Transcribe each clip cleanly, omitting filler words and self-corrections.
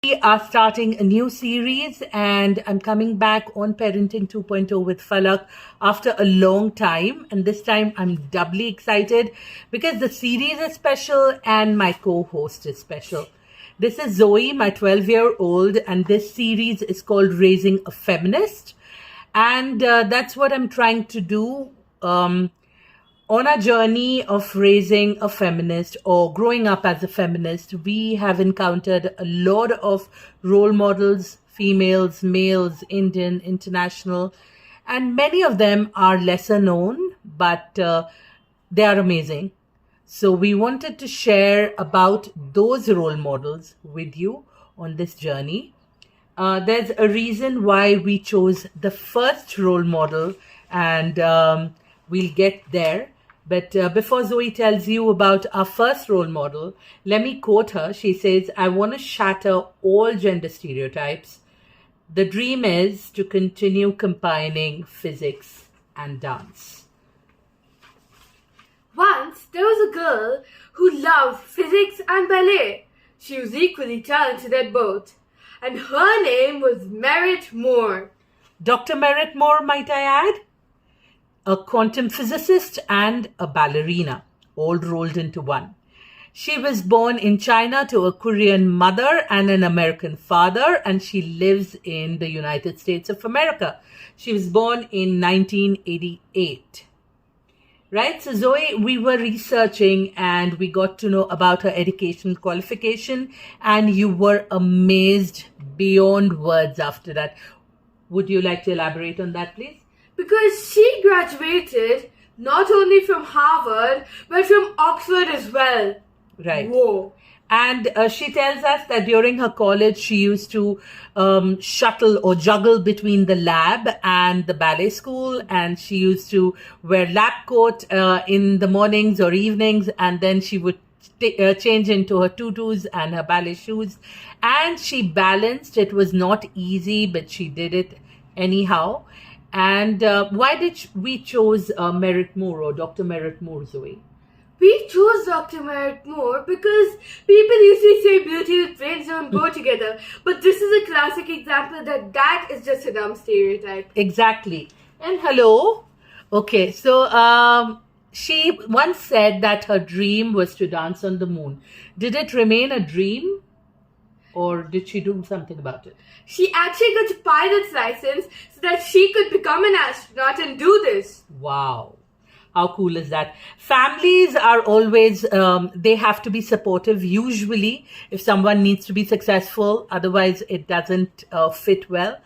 We are starting a new series and I'm coming back on Parenting 2.0 with Falak after a long time. And this time I'm doubly excited because the series is special and my co-host is special. This is Zoe, my 12-year-old, and this series is called Raising a Feminist. And that's what I'm trying to do. On our journey of raising a feminist or growing up as a feminist, we have encountered a lot of role models, females, males, Indian, international, and many of them are lesser known, but they are amazing. So we wanted to share about those role models with you on this journey. There's a reason why we chose the first role model, and we'll get there. But before Zoe tells you about our first role model, let me quote her. She says, "I want to shatter all gender stereotypes. The dream is to continue combining physics and dance." Once, there was a girl who loved physics and ballet. She was equally talented at both. And her name was Merritt Moore. Dr. Merritt Moore, might I add? A quantum physicist and a ballerina, all rolled into one. She was born in China to a Korean mother and an American father, and she lives in the United States of America. She was born in 1988. Right? So Zoe, we were researching and we got to know about her educational qualification, and you were amazed beyond words after that. Would you like to elaborate on that, please? Because she graduated not only from Harvard, but from Oxford as well. Right. Whoa. And she tells us that during her college, she used to shuttle or juggle between the lab and the ballet school. And she used to wear lab coat in the mornings or evenings. And then she would change into her tutus and her ballet shoes. And she balanced. It was not easy, but she did it anyhow. And why did we chose Merritt Moore or Dr. Merritt Moore, Zoe? We chose Dr. Merritt Moore because people usually say beauty with brains don't go together. But this is a classic example that is just a dumb stereotype. Exactly. And hello. Okay, so she once said that her dream was to dance on the moon. Did it remain a dream? Or did she do something about it? She actually got a pilot's license so that she could become an astronaut and do this. Wow. How cool is that? Families are always, they have to be supportive usually if someone needs to be successful. Otherwise, it doesn't fit well.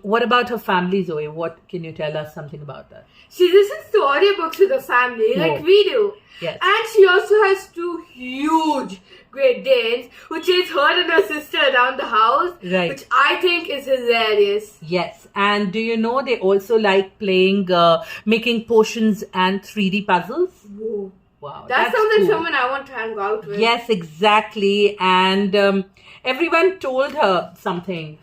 What about her family, Zoe? What can you tell us something about that? She listens to audiobooks with her family like we do. Yes. And she also has two huge Great Danes who chase her and her sister around the house, right, which I think is hilarious. Yes. And do you know they also like playing, making potions and 3D puzzles? Whoa. Wow. That's something someone I want to hang out with. Yes, exactly. And everyone told her something.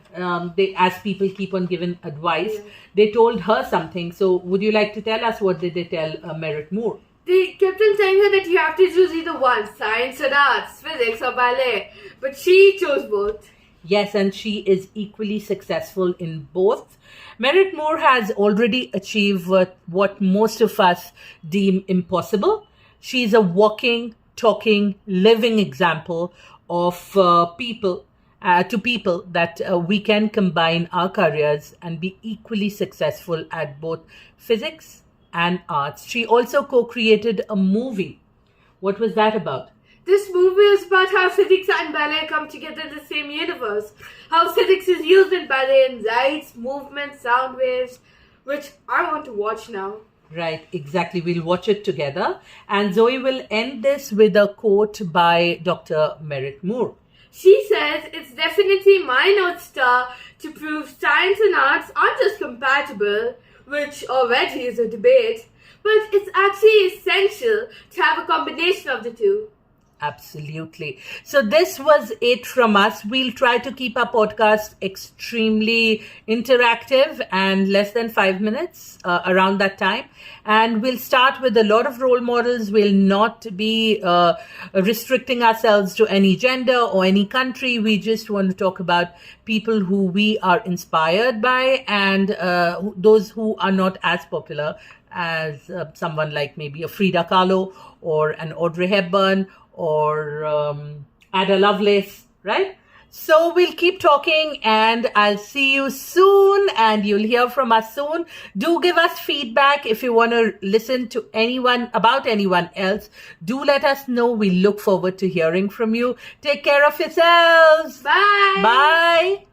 As people keep on giving advice, they told her something. So would you like to tell us what did they tell Merritt Moore? They kept on telling her that you have to choose either one, science or arts, physics or ballet. But she chose both. Yes, and she is equally successful in both. Merritt Moore has already achieved what most of us deem impossible. She's a walking, talking, living example of people that we can combine our careers and be equally successful at both physics and arts. She also co-created a movie. What was that about? This movie is about how physics and ballet come together in the same universe. How physics is used in ballet in lights, movement, sound waves, which I want to watch now. Right, exactly. We'll watch it together. And Zoe will end this with a quote by Dr. Merritt Moore. She says, "It's definitely my North Star to prove science and arts aren't just compatible," which already is a debate, but it's actually essential to have a combination of the two. Absolutely. So this was it from us. We'll try to keep our podcast extremely interactive and less than 5 minutes around that time. And we'll start with a lot of role models. We'll not be restricting ourselves to any gender or any country. We just want to talk about people who we are inspired by and those who are not as popular as someone like maybe a Frida Kahlo or an Audrey Hepburn or Ada Lovelace, right? So we'll keep talking and I'll see you soon and you'll hear from us soon. Do give us feedback if you want to listen to anyone about anyone else. Do let us know. We look forward to hearing from you. Take care of yourselves. Bye. Bye.